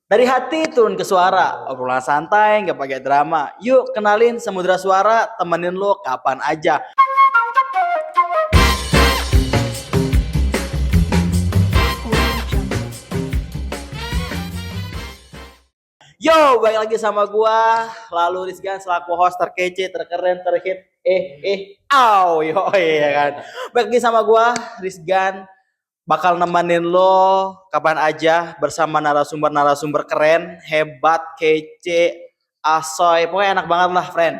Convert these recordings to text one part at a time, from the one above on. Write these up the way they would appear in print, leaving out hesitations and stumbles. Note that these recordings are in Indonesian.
Dari hati turun ke suara, obrolan santai, nggak pakai drama. Yuk kenalin Samudra Suara, temenin lo kapan aja. Yo, balik lagi sama gua, lalu Rizgan selaku host terkece, terkeren, terhit, yo, iya kan. Balik lagi sama gua, Rizgan, bakal nemenin lo kapan aja bersama narasumber-narasumber keren, hebat, kece, asoy, pokoknya enak banget lah, friend.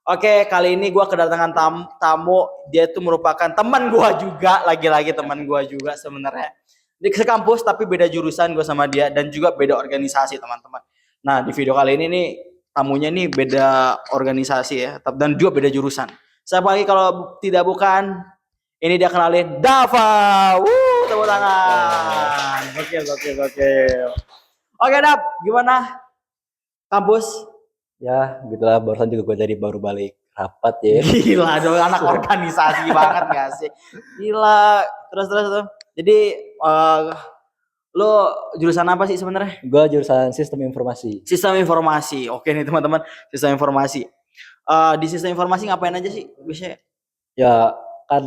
Oke, kali ini gua kedatangan tamu, dia tuh merupakan teman gua juga, lagi-lagi teman gua juga sebenarnya. Di sekampus tapi beda jurusan gua sama dia dan juga beda organisasi, teman-teman. Nah, di video kali ini nih tamunya nih beda organisasi ya, dan juga beda jurusan. Siapa lagi kalau tidak bukan ini dia kenalin Dava. Tepuk tangan. Gokil. Oke, Dav, gimana kampus? Ya, gitulah barusan juga gue dari baru balik rapat ya. Gila dong, anak organisasi banget gak sih? Gila. Terus tuh. Jadi lo jurusan apa sih sebenarnya? Gue jurusan sistem informasi. Sistem informasi. Oke nih teman-teman, sistem informasi. Di sistem informasi ngapain aja sih biasanya? Ya kan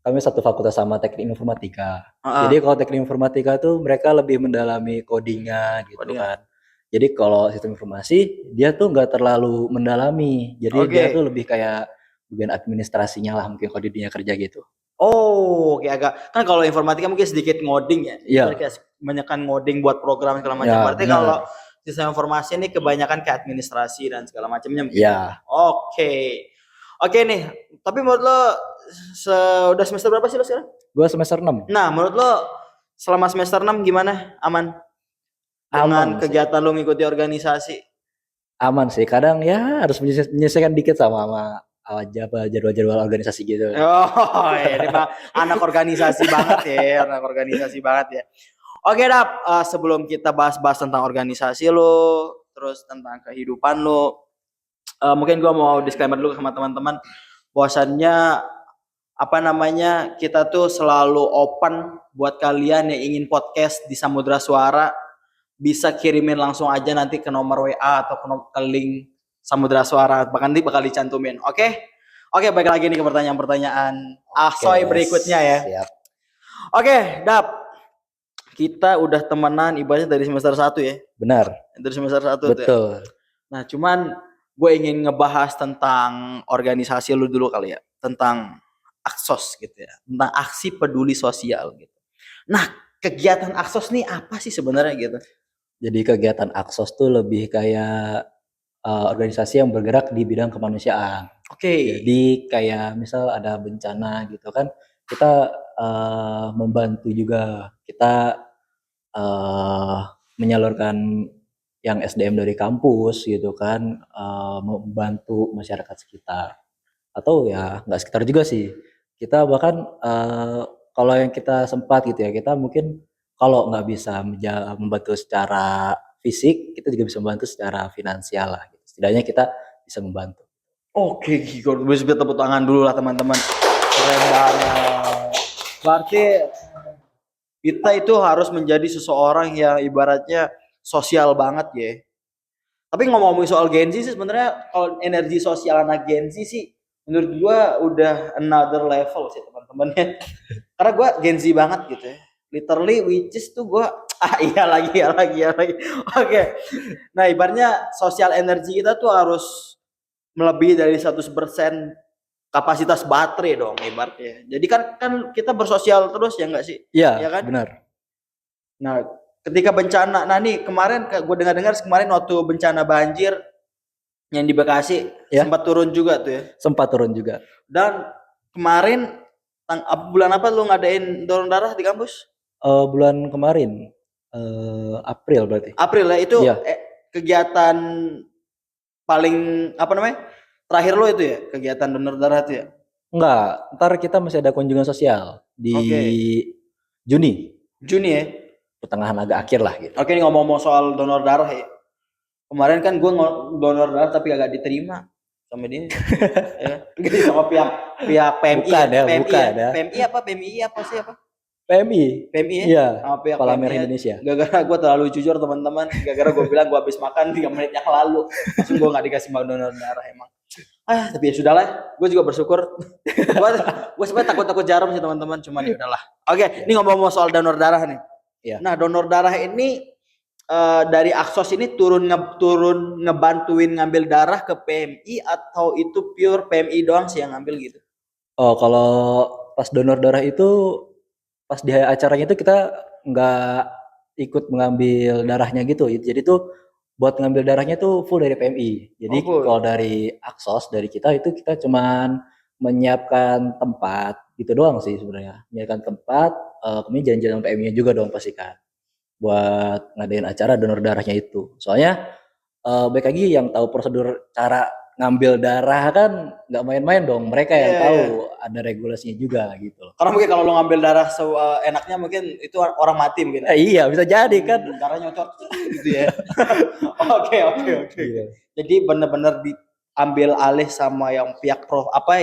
kami satu fakultas sama teknik informatika. Jadi kalau teknik informatika tuh mereka lebih mendalami codingnya gitu kan. Jadi kalau sistem informasi dia tuh nggak terlalu mendalami. Jadi dia tuh lebih kayak bagian administrasinya lah mungkin kalau di dunia kerja gitu. Oh, kayak agak kan kalau informatika mungkin sedikit ngoding ya. Iya. Kebanyakan ngoding buat program segala macam. Ya, berarti kalau sistem informasi ini kebanyakan ke administrasi dan segala macamnya. Iya. Oke nih. Tapi menurut lo udah semester berapa sih lo sekarang? Gue semester 6. Nah, menurut lo selama semester 6 gimana? Aman? Dengan kegiatan lo ngikuti organisasi? Aman sih. Kadang ya harus menyesuaikan dikit sama jadwal-jadwal organisasi gitu. Oh, ini mah anak organisasi banget ya. Oke, Dap, sebelum kita bahas-bahas tentang organisasi lo, terus tentang kehidupan lo, mungkin gue mau disclaimer dulu sama teman-teman, bahwasannya kita tuh selalu open buat kalian yang ingin podcast di Samudra Suara, bisa kirimin langsung aja nanti ke nomor WA atau ke link Samudra Suara, nanti bakal dicantumin. Oke, baik lagi nih ke pertanyaan-pertanyaan Asoy berikutnya ya. Siap. Oke, Dap. Kita udah temenan ibaratnya dari semester 1 ya. Benar. Dari semester 1 Betul. tuh ya. Nah, cuman gue ingin ngebahas tentang organisasi lu dulu kali ya. Tentang Aksos gitu ya. Tentang aksi peduli sosial gitu. Nah, kegiatan Aksos nih apa sih sebenarnya gitu? Jadi kegiatan Aksos tuh lebih kayak organisasi yang bergerak di bidang kemanusiaan. Jadi kayak misal ada bencana gitu kan, kita membantu juga. Kita menyalurkan yang SDM dari kampus gitu kan, membantu masyarakat sekitar. Atau ya nggak sekitar juga sih. Kita bahkan kalau yang kita sempat gitu ya, kita mungkin kalau nggak bisa membantu secara fisik, kita juga bisa membantu secara finansial lah. Gitu. Setidaknya kita bisa membantu. Oke, bisa tepuk tangan dulu lah teman-teman. Keren banget. Berarti kita itu harus menjadi seseorang yang ibaratnya sosial banget ya. Tapi ngomong-ngomong soal Gen Z sih sebenarnya kalau energi sosial anak Gen Z sih menurut gua udah another level sih teman-temannya. Karena gua Gen Z banget gitu ya. Literally which is tuh gua iya lagi. Oke. Nah, ibaratnya sosial energi kita tuh harus melebihi dari 100% kapasitas baterai dong ibaratnya. Jadi kan kita bersosial terus ya enggak sih? Iya ya kan? Benar. Nah, ketika bencana, nah nih kemarin gue dengar kemarin waktu bencana banjir yang di Bekasi ya? Sempat turun juga tuh ya. Sempat turun juga. Dan kemarin bulan apa lu ngadain donor darah di kampus? Bulan kemarin April berarti. April ya itu ya. Kegiatan paling terakhir lo itu ya kegiatan donor darah itu ya? Enggak, ntar kita masih ada kunjungan sosial di Juni ya? Pertengahan agak akhir lah gitu. Oke, ini ngomong-ngomong soal donor darah ya. Kemarin kan gue donor darah tapi agak diterima sama dia. Ya. Sama pihak PMI. Bukan ya. PMI apa sih apa? PMI. PMI ya? Iya, Sama pihak Kepala PMI Merah ya. Indonesia. Gara-gara gue terlalu jujur teman-teman, gara-gara gue bilang gue habis makan 3 menit yang lalu, langsung gue nggak dikasih donor darah emang. Tapi ya sudahlah, gue juga bersyukur. gue sebenarnya takut jarum sih teman-teman, cuman ya udahlah. Oke, ini ngomong-ngomong soal donor darah nih. Iya. Nah, donor darah ini dari Aksos ini turun ngebantuin ngambil darah ke PMI atau itu pure PMI doang sih yang ngambil gitu? Oh, kalau pas donor darah itu pas di acaranya itu kita nggak ikut mengambil darahnya gitu. Jadi tuh buat ngambil darahnya tuh full dari PMI. Jadi Oh, full. kalau dari Aksos dari kita itu kita cuman menyiapkan tempat gitu doang sih sebenarnya. Menyiapkan tempat, kemudian janjian sama PMI-nya juga dong pasti kan. Buat ngadain acara donor darahnya itu. Soalnya baik lagi yang tahu prosedur cara ngambil darah kan nggak main-main dong. Mereka yang Iya, tahu iya. ada regulasinya juga gitu loh. Karena mungkin kalau lo ngambil darah enaknya mungkin itu orang mati mungkin. Iya bisa jadi kan. Darah nyocok gitu ya. Oke. Iya. Jadi benar-benar diambil alih sama yang pihak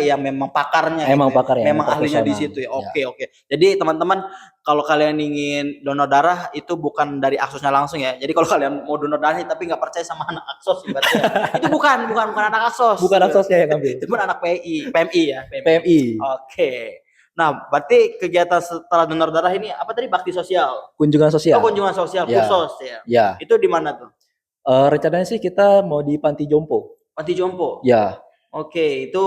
yang memang pakarnya Emang gitu ya. pakarnya, Memang emang ahlinya di profesional. situ ya. Ya. Oke. Jadi teman-teman kalau kalian ingin donor darah itu bukan dari Aksosnya langsung ya. Jadi kalau kalian mau donor darah tapi nggak percaya sama anak Aksos ibaratnya, itu bukan anak Aksos. Bukan Aksosnya yang ngambil. Itu pun anak PMI ya. PMI. Oke. Nah, berarti kegiatan setelah donor darah ini apa tadi, bakti sosial? Kunjungan sosial. Oh, kunjungan sosial, Ya. kursus ya. Ya. Itu di mana tuh? Rencananya sih kita mau di Panti Jompo. Panti Jompo. Ya. Oke, itu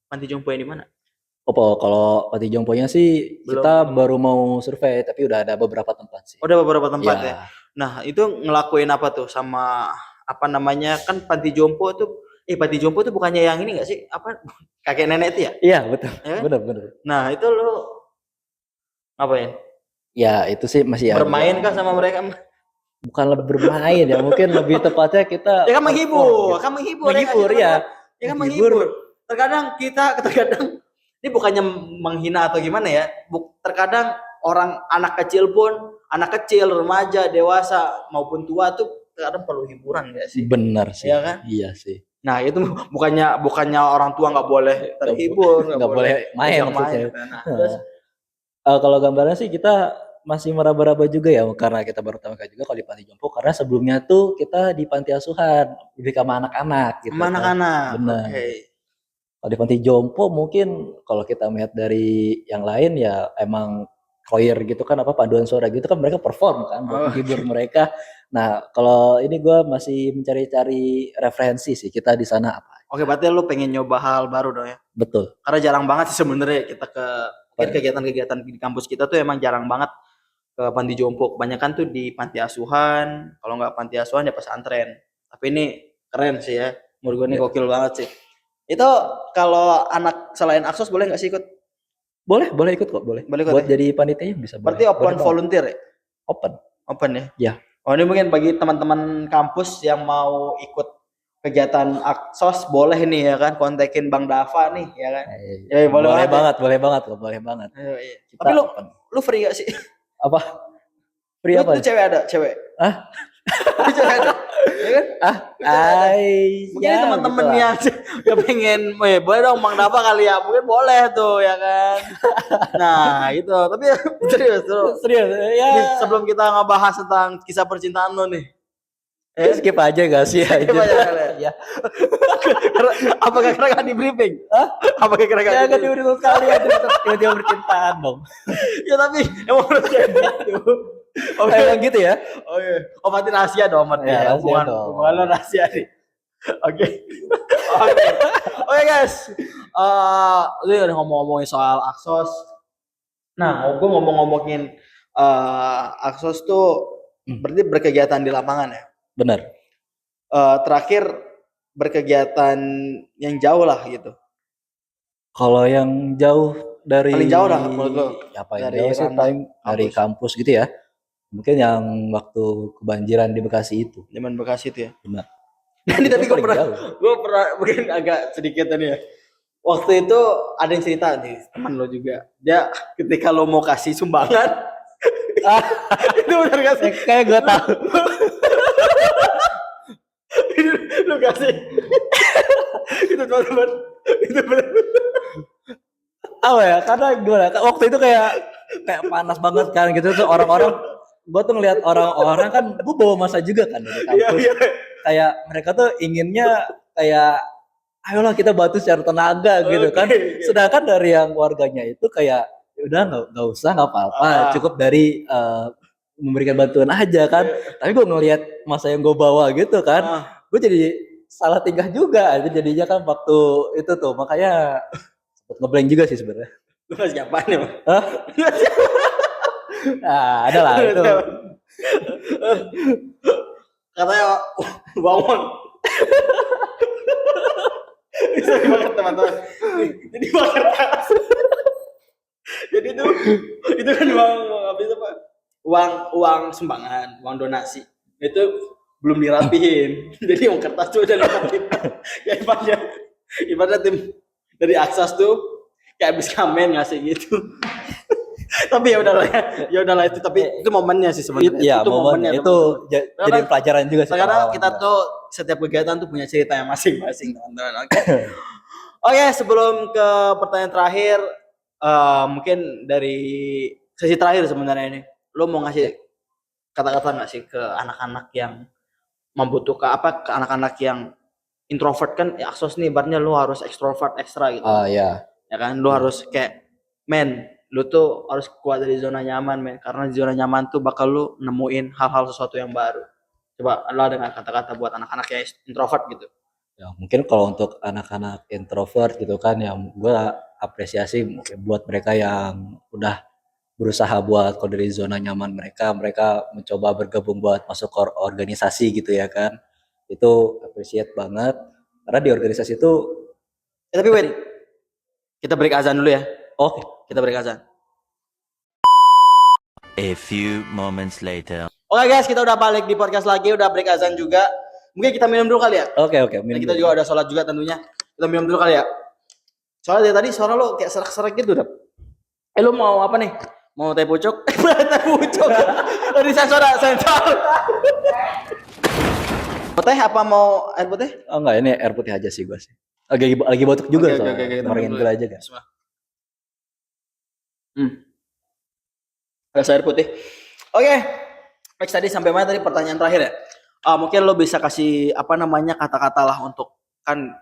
Panti Jompo yang di mana? Kalau Panti Jomponya sih kita baru mau survei, tapi udah ada beberapa tempat sih. Udah beberapa tempat Ya. ya. Nah, itu ngelakuin apa tuh sama apa namanya, kan Panti Jompo tuh Panti Jompo tuh bukannya yang ini nggak sih? Apa kakek nenek itu ya? Iya betul. Ya kan? Benar. Nah, itu lo ngapain? Ya itu sih masih bermain kah sama mereka? Bukan lebih bermain ya, mungkin lebih tepatnya kita ya kan menghibur, kan menghibur ya. Ya kan menghibur. Terkadang ini bukannya menghina atau gimana ya. Terkadang anak kecil, remaja, dewasa maupun tua tuh terkadang perlu hiburan nggak sih? Benar sih. Ya kan? Iya sih. Nah itu bukannya orang tua nggak boleh terhibur, nggak boleh main. Nah, terus kalau gambarnya sih kita masih meraba-raba juga ya, karena kita baru pertama kali juga kalau di Panti Jompo, karena sebelumnya tuh kita di panti asuhan lebih sama anak-anak gitu. Sama anak-anak. Benar. Okay. Kalau di Panti Jompo mungkin kalau kita melihat dari yang lain ya emang choir gitu kan, apa paduan suara gitu kan, mereka perform kan buat menghibur mereka. Nah kalau ini gue masih mencari-cari referensi sih kita di sana apa. Oke, berarti lu pengen nyoba hal baru dong ya? Betul. Karena jarang banget sih sebenarnya kita kegiatan-kegiatan di kampus kita tuh emang jarang banget ke Panti Jompo. Kebanyakan tuh di panti asuhan, kalau nggak panti asuhan ya pesantren. Tapi ini keren sih ya, menurut gue ini gokil banget sih. Itu kalau anak selain Aksos boleh nggak sih ikut? Boleh ikut kok, boleh. Buat jadi panitianya bisa. Berarti open volunteer ya? Open ya? Ya. Oh, ini mungkin bagi teman-teman kampus yang mau ikut kegiatan Aksos boleh nih ya kan, kontakin Bang Dava nih ya kan. Ya, boleh banget kok, boleh banget. Iya. Tapi lu free gak sih? Apa? Free apa? Lu cewek ada, cewek? Ah? Lu cewek ada? Ya kan? Mungkin ya, teman-teman gitu yang pengen, boleh dong Bang Dava kali ya, mungkin boleh tuh ya kan. Nah itu, tapi serius ya. Nih, sebelum kita ngebahas tentang kisah percintaan lo nih, skip aja gak sih? Skip aja kali ya. Apakah kira gak di briefing? Apakah kira gak di briefing sekali aja tiba-tiba percintaan dong. Ya tapi emang harus kayak gitu. Emang gitu ya? Oh iya. Oh berarti rahasia dong, ya, hubungan lo rahasia nih. Oke. Oke guys, lu udah ngomongin soal Aksos. Nah, gue ngomongin Aksos tuh berarti berkegiatan di lapangan ya? Benar. Terakhir berkegiatan yang jauh lah gitu. Kalau yang jauh dari paling jauh lah menurut lo? Apa yang jauh sih paling dari kampus gitu ya. Mungkin yang waktu kebanjiran di Bekasi itu. Zaman Bekasi itu ya? Benar. Ini tapi gue pernah mungkin agak sedikit tadi ya. Waktu itu ada yang cerita nih, teman lo juga. Dia ketika lo mau kasih sumbangan, itu benar gak sih? Kayak gue tahu. Lo kasih. Itu teman-teman. Itu benar. Apa ya? Karena gue waktu itu kayak kayak panas banget kan gitu tuh orang-orang. Gue tuh ngeliat orang-orang kan, gue bawa masa juga kan dari kampus. Kayak mereka tuh inginnya kayak ayolah kita bantu secara tenaga gitu kan. Sedangkan dari yang warganya itu kayak ya udah nggak usah nggak apa-apa, cukup dari memberikan bantuan aja kan. Tapi gue ngeliat masa yang gue bawa gitu kan, gue jadi salah tingkah juga. Itu jadinya kan waktu itu tuh makanya sempet ngeblank juga sih sebenarnya. Lu ngasih apaan ya? Hah? Nah, ada lah itu. Katanya bangun. Bisa dimakan teman-teman. Jadi bakar tas. Jadi itu kan uang habis apa? Uang sumbangan, uang donasi. Itu belum dirapihin. Jadi uang kertas tuh udah dirapihin. Ya ibaratnya tim dari Aksas tuh kayak habis kamen ngasih gitu. Tapi ya udahlah itu, tapi itu momennya sih sebenarnya. Iya, itu momennya itu jadi pelajaran juga sih. Karena kita tuh setiap kegiatan tuh punya cerita yang masing-masing, teman-teman. Oke, sebelum ke pertanyaan terakhir, mungkin dari sesi terakhir sebenarnya ini, lo mau ngasih kata-kata nggak sih ke anak-anak yang membutuhkan ke anak-anak yang introvert kan? Ya, Aksos nih, ibaratnya lo harus ekstrovert ekstra gitu. Iya. Ya kan, lo harus kayak lu tuh harus keluar dari zona nyaman, men. Karena di zona nyaman tuh bakal lu nemuin hal-hal sesuatu yang baru. Coba lo dengan kata-kata buat anak-anak yang introvert gitu. Ya, mungkin kalau untuk anak-anak introvert gitu kan, yang gue apresiasi mungkin buat mereka yang udah berusaha buat keluar dari zona nyaman mereka mencoba bergabung buat masuk ke organisasi gitu ya kan. Itu appreciate banget. Karena di organisasi itu tapi wait. Kita break azan dulu ya. Oke. Kita break azan. A few moments later. Oke guys, kita udah balik di podcast lagi, udah break azan juga. Mungkin kita minum dulu kali ya. Oke. Dan kita juga udah sholat juga tentunya. Kita minum dulu kali ya. Soalnya dari tadi suara lo kayak serak-serak gitu, Dap. Lo mau apa nih? Mau teh pucuk? Teh pucuk. Tadi sensor. Teh apa mau air putih? Oh enggak, ini air putih aja sih gue sih. Lagi batuk juga soalnya. Ngorengin gula aja kan. Rasa air putih. Oke. Next tadi sampai mana tadi pertanyaan terakhir ya? Mungkin lo bisa kasih kata-kata lah untuk kan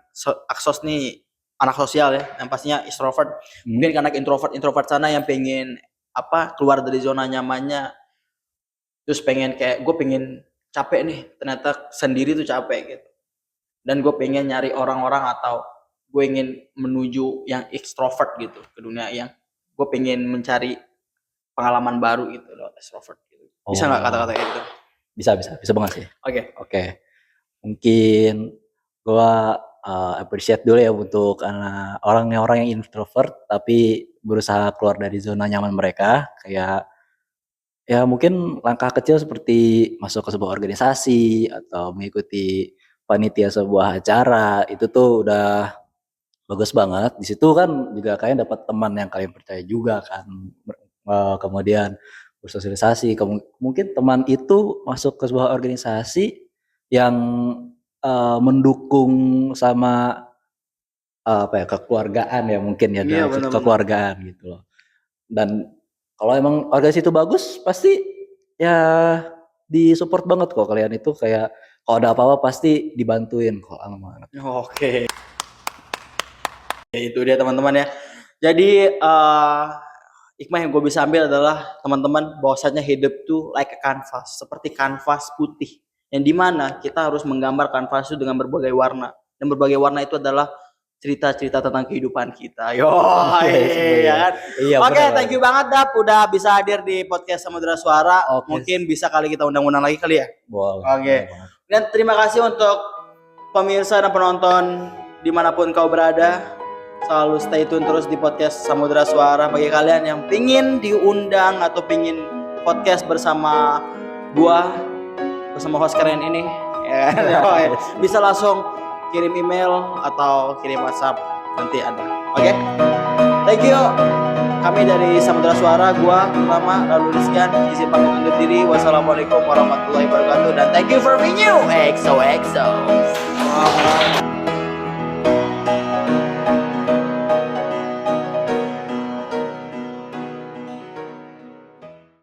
Aksos nih anak sosial ya, yang pastinya extrovert. Mungkin anak introvert sana yang pengen keluar dari zona nyamannya, terus pengen kayak gue pengen capek nih, ternyata sendiri tuh capek gitu. Dan gue pengen nyari orang-orang atau gue ingin menuju yang extrovert gitu ke dunia yang gue pengen mencari pengalaman baru gitu loh, extrovert gitu. Bisa nggak kata-kata gitu? Bisa banget sih. Oke. Mungkin gue appreciate dulu ya untuk orang yang introvert tapi berusaha keluar dari zona nyaman mereka. Kayak ya mungkin langkah kecil seperti masuk ke sebuah organisasi atau mengikuti panitia sebuah acara, itu tuh udah bagus banget. Di situ kan juga kalian dapat teman yang kalian percaya juga kan. Kemudian bersosialisasi, mungkin teman itu masuk ke sebuah organisasi yang mendukung sama kekeluargaan ya mungkin ya, Iya, kekeluargaan gitu loh. Dan kalau emang organisasi itu bagus, pasti ya disupport banget kok kalian itu, kayak kalau ada apa-apa pasti dibantuin kok sama anak. Oke. Itu dia teman-teman ya. Jadi hikmah yang gue bisa ambil adalah teman-teman bahwasanya hidup tuh like a canvas, seperti kanvas putih, yang dimana kita harus menggambar kanvas itu dengan berbagai warna, dan berbagai warna itu adalah cerita-cerita tentang kehidupan kita. Yo, ya kan? Iya, Oke, thank you banget Dap udah bisa hadir di podcast Samudra Suara. Mungkin bisa kali kita undang-undang lagi kali ya. Oke. Dan terima kasih untuk pemirsa dan penonton dimanapun kau berada. Selalu stay tune terus di podcast Samudra Suara. Bagi kalian yang pingin diundang atau pingin podcast bersama gua, bersama host keren ini, ya, bisa langsung kirim email atau kirim WhatsApp, nanti ada. Oke? Thank you. Kami dari Samudra Suara, gua Pertama lalu Rizkan, izin pamit undur diri. Wassalamualaikum warahmatullahi wabarakatuh, dan thank you for being you. XOXO.